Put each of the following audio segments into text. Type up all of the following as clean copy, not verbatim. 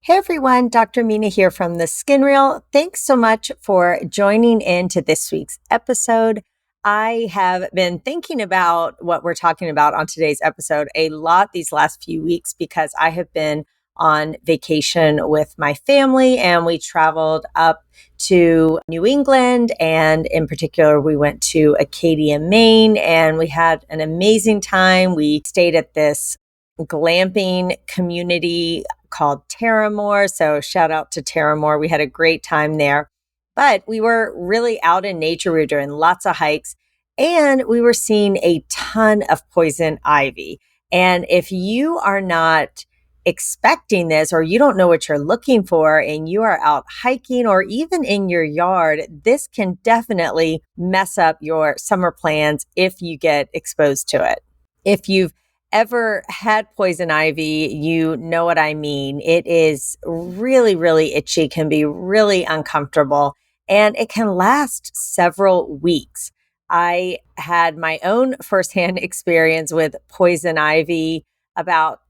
Hey everyone, Dr. Mina here from the Skin Reel. Thanks so much for joining in to this week's episode. I have been thinking about what we're talking about on today's episode a lot these last few weeks because I have been on vacation with my family and we traveled up to New England, and in particular we went to Acadia, Maine, and we had an amazing time. We stayed at this glamping community called Terramore. So shout out to Terramore. We had a great time there. But we were really out in nature. We were doing lots of hikes and we were seeing a ton of poison ivy. And if you are not expecting this or you don't know what you're looking for and you are out hiking or even in your yard, this can definitely mess up your summer plans if you get exposed to it. If you've ever had poison ivy, you know what I mean. It is really, really itchy, can be really uncomfortable, and it can last several weeks. I had my own firsthand experience with poison ivy about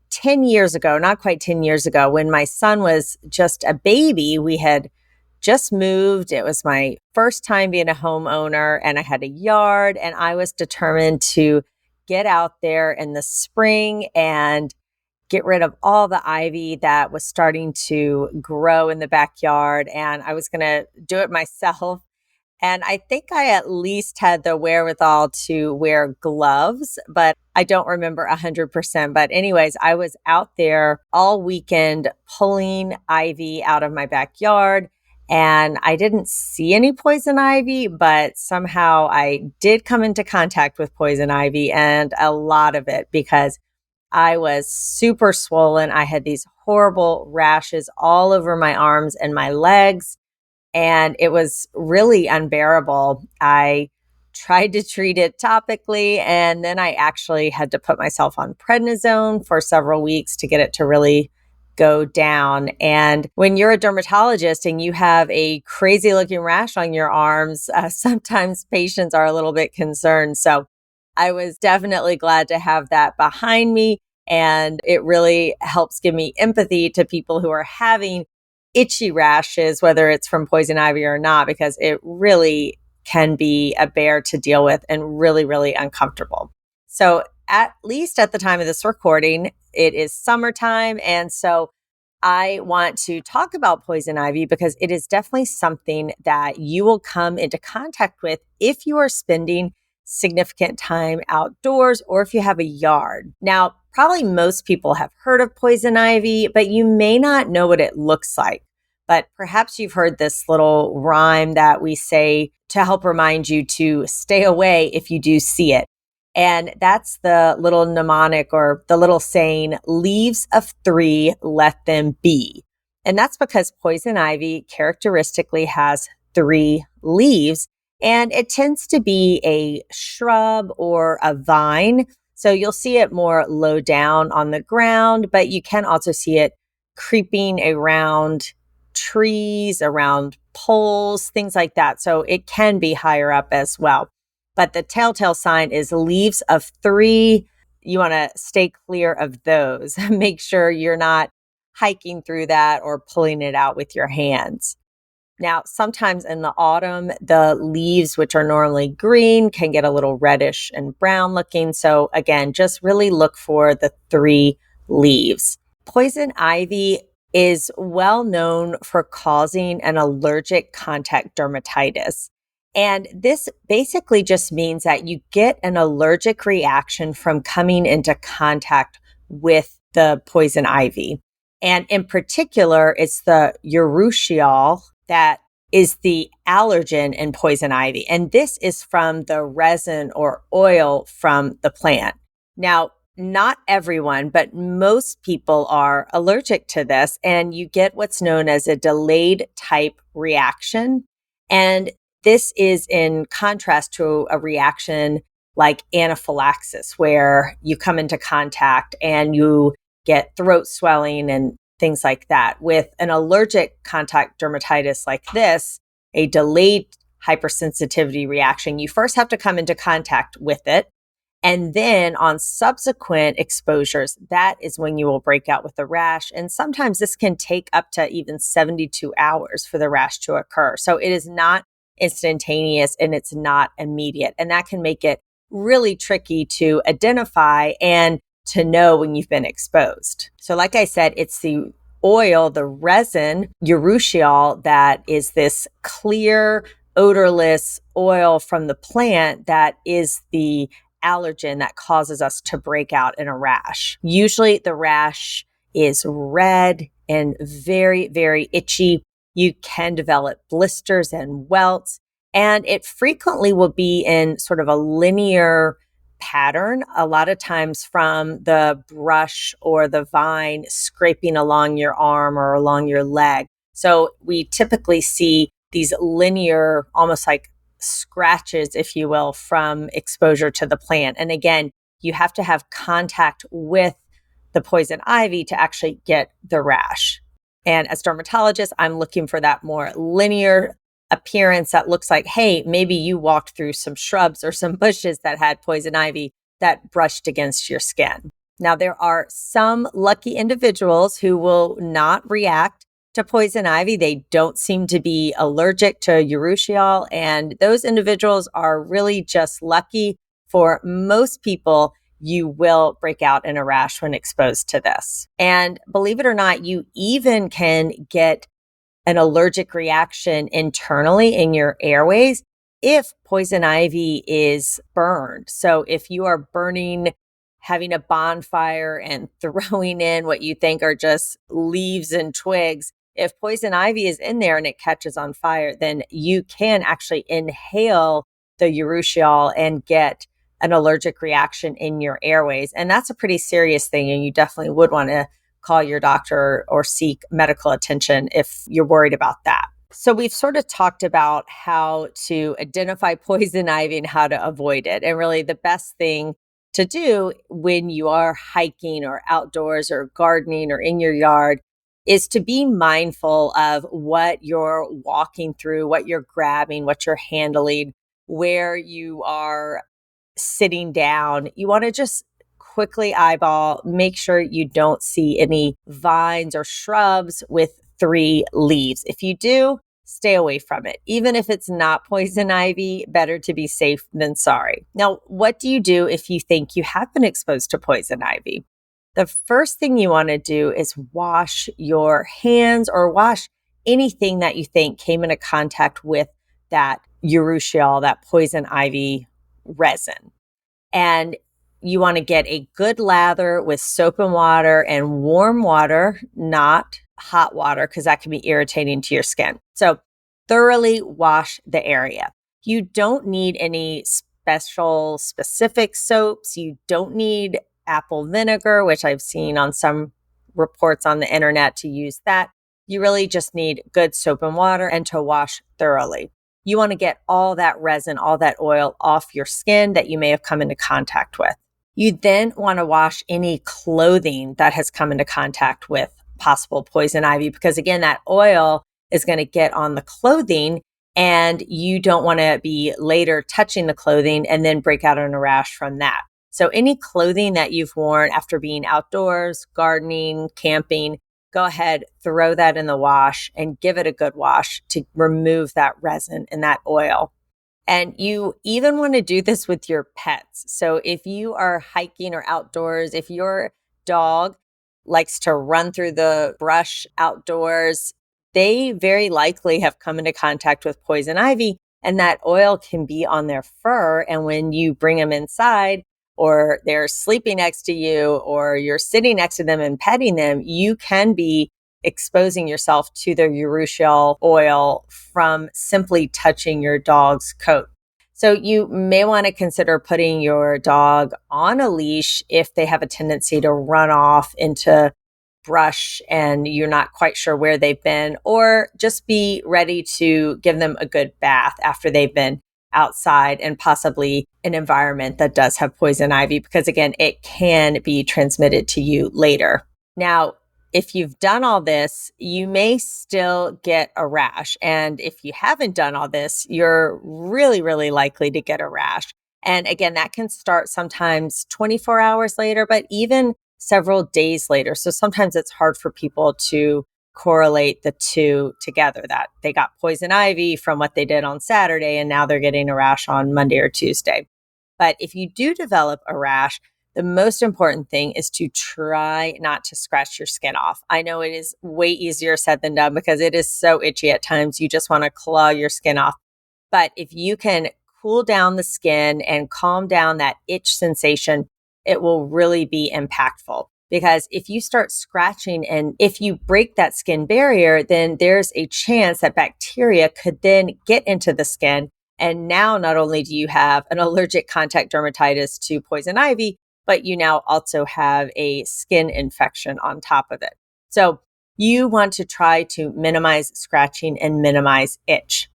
10 years ago, not quite 10 years ago, when my son was just a baby. We had just moved. It was my first time being a homeowner, and I had a yard, and I was determined to get out there in the spring and get rid of all the ivy that was starting to grow in the backyard. And I was going to do it myself. And I think I at least had the wherewithal to wear gloves, but I don't remember 100%. But anyways, I was out there all weekend pulling ivy out of my backyard. And I didn't see any poison ivy, but somehow I did come into contact with poison ivy, and a lot of it, because I was super swollen. I had these horrible rashes all over my arms and my legs, and it was really unbearable. I tried to treat it topically, and then I actually had to put myself on prednisone for several weeks to get it to really go down. And when you're a dermatologist and you have a crazy looking rash on your arms, sometimes patients are a little bit concerned. So I was definitely glad to have that behind me. And it really helps give me empathy to people who are having itchy rashes, whether it's from poison ivy or not, because it really can be a bear to deal with and really, really uncomfortable. So at least at the time of this recording, it is summertime. And so I want to talk about poison ivy because it is definitely something that you will come into contact with if you are spending significant time outdoors or if you have a yard. Now, probably most people have heard of poison ivy, but you may not know what it looks like. But perhaps you've heard this little rhyme that we say to help remind you to stay away if you do see it. And that's the little mnemonic or the little saying, leaves of three, let them be. And that's because poison ivy characteristically has three leaves, and it tends to be a shrub or a vine. So you'll see it more low down on the ground, but you can also see it creeping around trees, around poles, things like that. So it can be higher up as well. But the telltale sign is leaves of three. You want to stay clear of those. Make sure you're not hiking through that or pulling it out with your hands. Now, sometimes in the autumn, the leaves, which are normally green, can get a little reddish and brown looking. So again, just really look for the three leaves. Poison ivy is well known for causing an allergic contact dermatitis. And this basically just means that you get an allergic reaction from coming into contact with the poison ivy. And in particular, it's the urushiol that is the allergen in poison ivy. And this is from the resin or oil from the plant. Now, not everyone, but most people are allergic to this, and you get what's known as a delayed type reaction. And this is in contrast to a reaction like anaphylaxis, where you come into contact and you get throat swelling and things like that. With an allergic contact dermatitis like this, a delayed hypersensitivity reaction, you first have to come into contact with it. And then on subsequent exposures, that is when you will break out with a rash. And sometimes this can take up to even 72 hours for the rash to occur. So it is not instantaneous and it's not immediate. And that can make it really tricky to identify and to know when you've been exposed. So like I said, it's the oil, the resin, urushiol, that is this clear, odorless oil from the plant that is the allergen that causes us to break out in a rash. Usually the rash is red and very, very itchy. You can develop blisters and welts, and it frequently will be in sort of a linear pattern, a lot of times from the brush or the vine scraping along your arm or along your leg. So we typically see these linear, almost like scratches, if you will, from exposure to the plant. And again, you have to have contact with the poison ivy to actually get the rash. And as dermatologist, I'm looking for that more linear appearance that looks like, hey, maybe you walked through some shrubs or some bushes that had poison ivy that brushed against your skin. Now, there are some lucky individuals who will not react to poison ivy. They don't seem to be allergic to urushiol, and those individuals are really just lucky. For most people, you will break out in a rash when exposed to this. And believe it or not, you even can get an allergic reaction internally in your airways if poison ivy is burned. So if you are burning, having a bonfire and throwing in what you think are just leaves and twigs, if poison ivy is in there and it catches on fire, then you can actually inhale the urushiol and get an allergic reaction in your airways. And that's a pretty serious thing. And you definitely would want to call your doctor or seek medical attention if you're worried about that. So we've sort of talked about how to identify poison ivy and how to avoid it. And really the best thing to do when you are hiking or outdoors or gardening or in your yard is to be mindful of what you're walking through, what you're grabbing, what you're handling, where you are sitting down. You want to just quickly eyeball, make sure you don't see any vines or shrubs with 3 leaves. If you do, stay away from it. Even if it's not poison ivy, better to be safe than sorry. Now, what do you do if you think you have been exposed to poison ivy? The first thing you want to do is wash your hands or wash anything that you think came into contact with that urushiol, that poison ivy resin. And you want to get a good lather with soap and water and warm water, not hot water, because that can be irritating to your skin. So thoroughly wash the area. You don't need any specific soaps. You don't need apple vinegar, which I've seen on some reports on the internet to use that. You really just need good soap and water and to wash thoroughly. You want to get all that resin, all that oil off your skin that you may have come into contact with. You then want to wash any clothing that has come into contact with possible poison ivy, because again, that oil is going to get on the clothing and you don't want to be later touching the clothing and then break out in a rash from that. So any clothing that you've worn after being outdoors, gardening, camping, go ahead, throw that in the wash and give it a good wash to remove that resin and that oil. And you even want to do this with your pets. So if you are hiking or outdoors, if your dog likes to run through the brush outdoors, they very likely have come into contact with poison ivy, and that oil can be on their fur. And when you bring them inside, or they're sleeping next to you, or you're sitting next to them and petting them, you can be exposing yourself to the urushiol oil from simply touching your dog's coat. So you may want to consider putting your dog on a leash if they have a tendency to run off into brush and you're not quite sure where they've been, or just be ready to give them a good bath after they've been outside and possibly an environment that does have poison ivy, because again, it can be transmitted to you later. Now, if you've done all this, you may still get a rash. And if you haven't done all this, you're really, really likely to get a rash. And again, that can start sometimes 24 hours later, but even several days later. So sometimes it's hard for people to correlate the two together, that they got poison ivy from what they did on Saturday and now they're getting a rash on Monday or Tuesday. But if you do develop a rash, the most important thing is to try not to scratch your skin off. I know it is way easier said than done because it is so itchy at times. You just want to claw your skin off. But if you can cool down the skin and calm down that itch sensation, it will really be impactful. Because if you start scratching and if you break that skin barrier, then there's a chance that bacteria could then get into the skin. And now not only do you have an allergic contact dermatitis to poison ivy, but you now also have a skin infection on top of it. So you want to try to minimize scratching and minimize itch.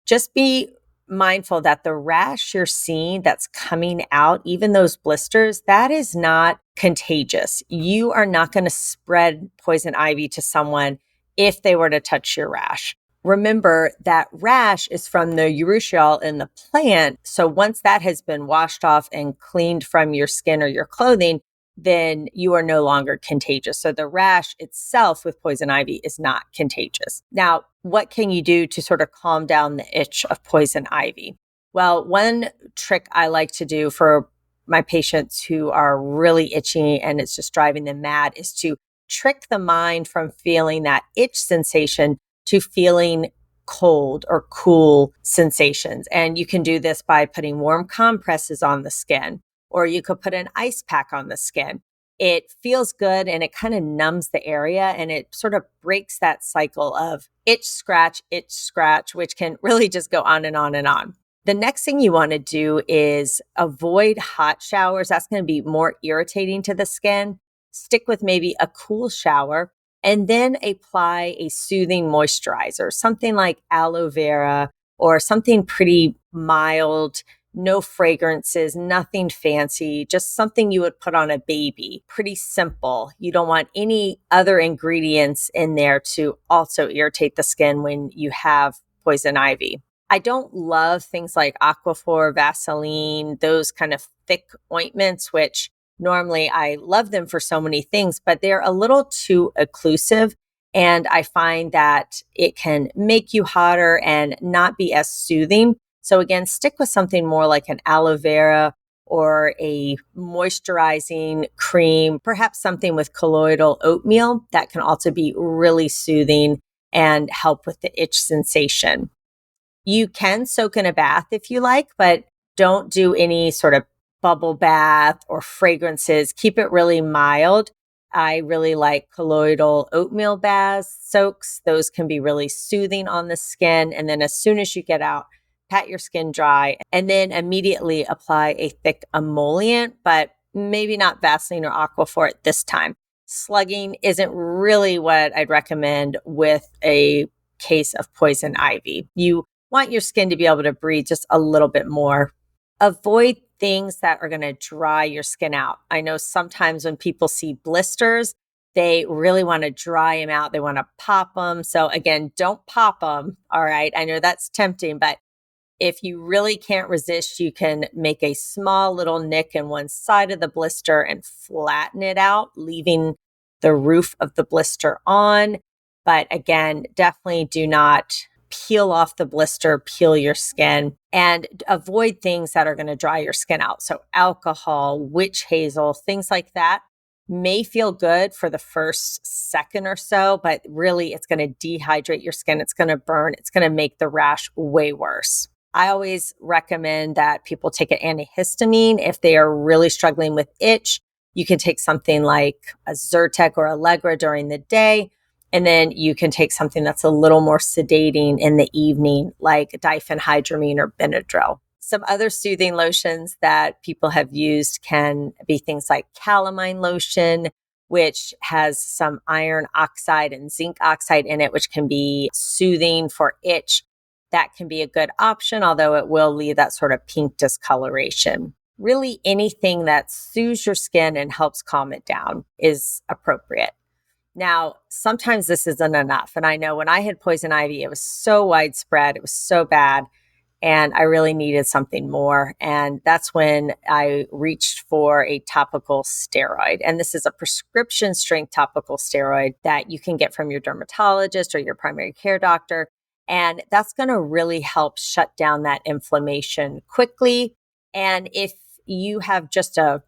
Just be mindful that the rash you're seeing that's coming out, even those blisters, that is not contagious. You are not going to spread poison ivy to someone if they were to touch your rash. Remember that rash is from the urushiol in the plant. So once that has been washed off and cleaned from your skin or your clothing, then you are no longer contagious. So the rash itself with poison ivy is not contagious. Now, what can you do to sort of calm down the itch of poison ivy? Well, one trick I like to do for my patients who are really itchy and it's just driving them mad is to trick the mind from feeling that itch sensation to feeling cold or cool sensations. And you can do this by putting warm compresses on the skin, or you could put an ice pack on the skin. It feels good and it kind of numbs the area and it sort of breaks that cycle of itch, scratch, which can really just go on and on and on. The next thing you want to do is avoid hot showers. That's going to be more irritating to the skin. Stick with maybe a cool shower and then apply a soothing moisturizer, something like aloe vera or something pretty mild, no fragrances, nothing fancy, just something you would put on a baby. Pretty simple. You don't want any other ingredients in there to also irritate the skin when you have poison ivy. I don't love things like Aquaphor, Vaseline, those kind of thick ointments, which normally I love them for so many things, but they're a little too occlusive. And I find that it can make you hotter and not be as soothing. So again, stick with something more like an aloe vera or a moisturizing cream, perhaps something with colloidal oatmeal that can also be really soothing and help with the itch sensation. You can soak in a bath if you like, but don't do any sort of bubble bath or fragrances. Keep it really mild. I really like colloidal oatmeal baths, soaks. Those can be really soothing on the skin. And then as soon as you get out, pat your skin dry and then immediately apply a thick emollient, but maybe not Vaseline or Aquaphor at this time. Slugging isn't really what I'd recommend with a case of poison ivy. You want your skin to be able to breathe just a little bit more. Avoid things that are going to dry your skin out. I know sometimes when people see blisters, they really want to dry them out. They want to pop them. So again, don't pop them. All right. I know that's tempting, but if you really can't resist, you can make a small little nick in one side of the blister and flatten it out, leaving the roof of the blister on. But again, definitely do not peel off the blister, peel your skin, and avoid things that are going to dry your skin out. So alcohol, witch hazel, things like that may feel good for the first second or so, but really it's going to dehydrate your skin. It's going to burn. It's going to make the rash way worse. I always recommend that people take an antihistamine if they are really struggling with itch. You can take something like a Zyrtec or Allegra during the day, and then you can take something that's a little more sedating in the evening, like diphenhydramine or Benadryl. Some other soothing lotions that people have used can be things like calamine lotion, which has some iron oxide and zinc oxide in it, which can be soothing for itch. That can be a good option, although it will leave that sort of pink discoloration. Really anything that soothes your skin and helps calm it down is appropriate. Now, sometimes this isn't enough. And I know when I had poison ivy, it was so widespread. It was so bad. and I really needed something more. And that's when I reached for a topical steroid. And this is a prescription strength topical steroid that you can get from your dermatologist or your primary care doctor. And that's going to really help shut down that inflammation quickly. And if you have just a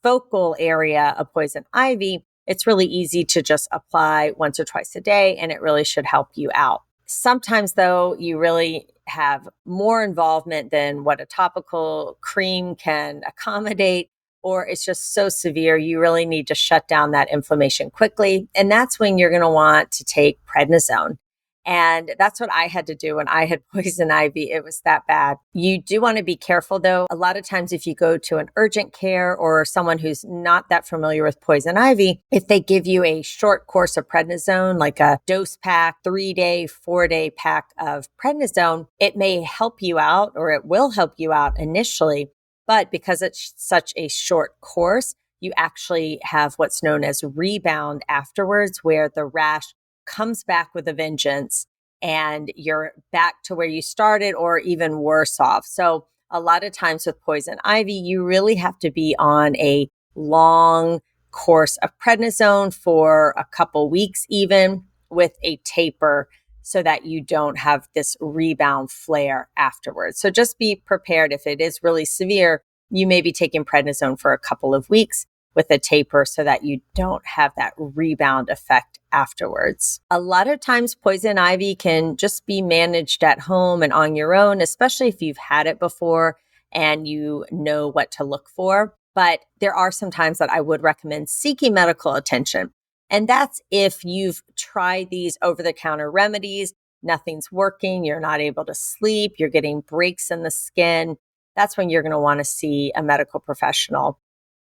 focal area of poison ivy, it's really easy to just apply once or twice a day, and it really should help you out. Sometimes, though, you really have more involvement than what a topical cream can accommodate, or it's just so severe, you really need to shut down that inflammation quickly. And that's when you're going to want to take prednisone. And that's what I had to do when I had poison ivy. It was that bad. You do want to be careful, though. A lot of times, if you go to an urgent care or someone who's not that familiar with poison ivy, if they give you a short course of prednisone, like a dose pack, 3-day, 4-day pack of prednisone, it may help you out, or it will help you out initially. But because it's such a short course, you actually have what's known as rebound afterwards, where the rash comes back with a vengeance and you're back to where you started or even worse off. So a lot of times with poison ivy, you really have to be on a long course of prednisone for a couple weeks, even with a taper, so that you don't have this rebound flare afterwards. So just be prepared. If it is really severe, you may be taking prednisone for a couple of weeks with a taper so that you don't have that rebound effect afterwards. A lot of times poison ivy can just be managed at home and on your own, especially if you've had it before and you know what to look for. But there are some times that I would recommend seeking medical attention. And that's if you've tried these over-the-counter remedies, nothing's working, you're not able to sleep, you're getting breaks in the skin. That's when you're going to want to see a medical professional.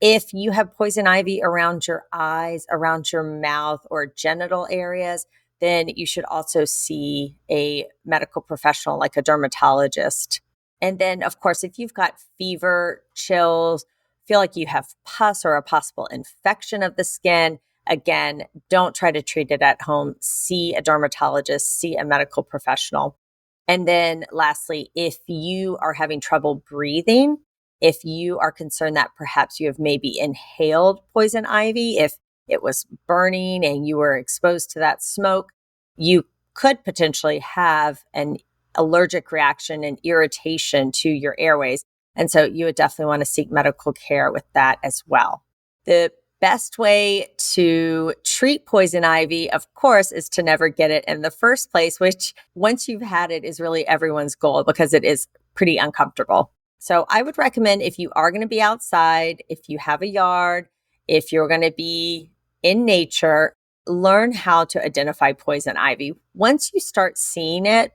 If you have poison ivy around your eyes, around your mouth, or genital areas, then you should also see a medical professional like a dermatologist. And then, of course, if you've got fever, chills, feel like you have pus or a possible infection of the skin, again, don't try to treat it at home. See a dermatologist, see a medical professional. And then lastly, if you are having trouble breathing, if you are concerned that perhaps you have maybe inhaled poison ivy, if it was burning and you were exposed to that smoke, you could potentially have an allergic reaction and irritation to your airways. And so you would definitely want to seek medical care with that as well. The best way to treat poison ivy, of course, is to never get it in the first place, which once you've had it is really everyone's goal because it is pretty uncomfortable. So I would recommend, if you are going to be outside, if you have a yard, if you're going to be in nature, learn how to identify poison ivy. Once you start seeing it,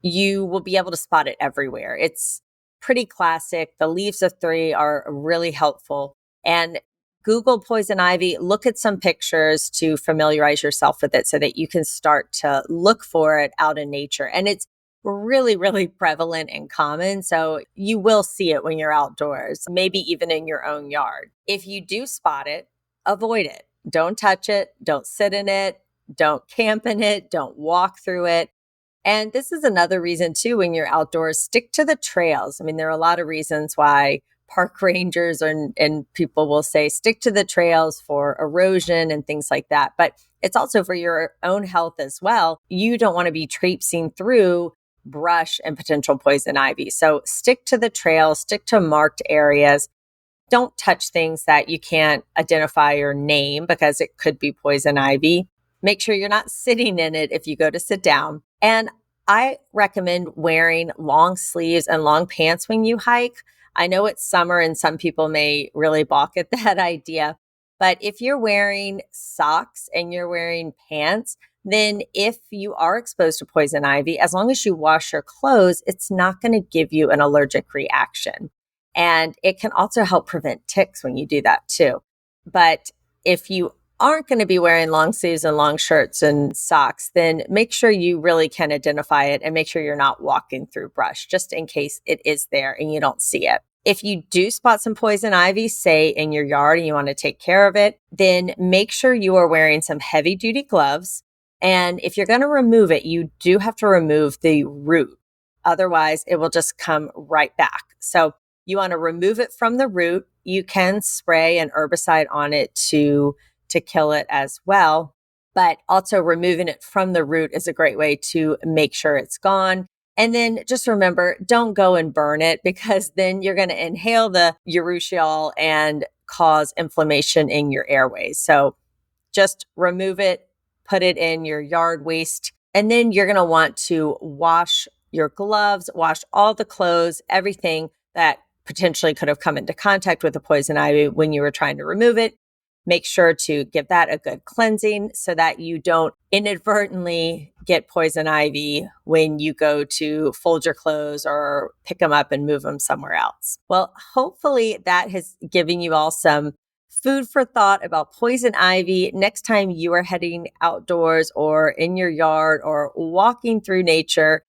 you will be able to spot it everywhere. It's pretty classic. The leaves of 3 are really helpful. And Google poison ivy, look at some pictures to familiarize yourself with it so that you can start to look for it out in nature. And it's really, really prevalent and common. So you will see it when you're outdoors, maybe even in your own yard. If you do spot it, avoid it. Don't touch it. Don't sit in it. Don't camp in it. Don't walk through it. And this is another reason too, when you're outdoors, stick to the trails. I mean, there are a lot of reasons why park rangers and people will say stick to the trails for erosion and things like that. But it's also for your own health as well. You don't want to be traipsing through brush and potential poison ivy. So stick to the trails, stick to marked areas. Don't touch things that you can't identify or name because it could be poison ivy. Make sure you're not sitting in it if you go to sit down. And I recommend wearing long sleeves and long pants when you hike. I know it's summer and some people may really balk at that idea, but if you're wearing socks and you're wearing pants, then if you are exposed to poison ivy, as long as you wash your clothes, it's not going to give you an allergic reaction. And it can also help prevent ticks when you do that too. But if you aren't going to be wearing long sleeves and long shirts and socks, then make sure you really can identify it and make sure you're not walking through brush just in case it is there and you don't see it. If you do spot some poison ivy, say in your yard, and you want to take care of it, then make sure you are wearing some heavy duty gloves. And if you're going to remove it, you do have to remove the root. Otherwise, it will just come right back. So you want to remove it from the root. You can spray an herbicide on it to kill it as well. But also removing it from the root is a great way to make sure it's gone. And then just remember, don't go and burn it, because then you're going to inhale the urushiol and cause inflammation in your airways. So just remove it, put it in your yard waste, and then you're going to want to wash your gloves, wash all the clothes, everything that potentially could have come into contact with the poison ivy when you were trying to remove it. Make sure to give that a good cleansing so that you don't inadvertently get poison ivy when you go to fold your clothes or pick them up and move them somewhere else. Well, hopefully that has given you all some food for thought about poison ivy. Next time you are heading outdoors or in your yard or walking through nature,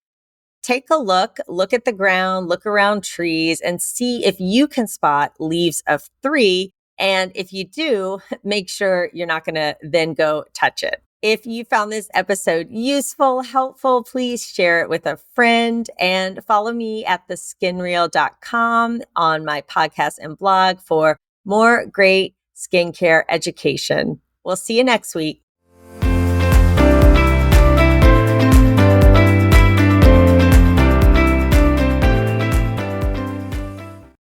take a look at the ground, look around trees, and see if you can spot leaves of 3. And if you do, make sure you're not going to then go touch it. If you found this episode useful, helpful, please share it with a friend, and follow me at theskinreel.com on my podcast and blog for more great skincare education. We'll see you next week.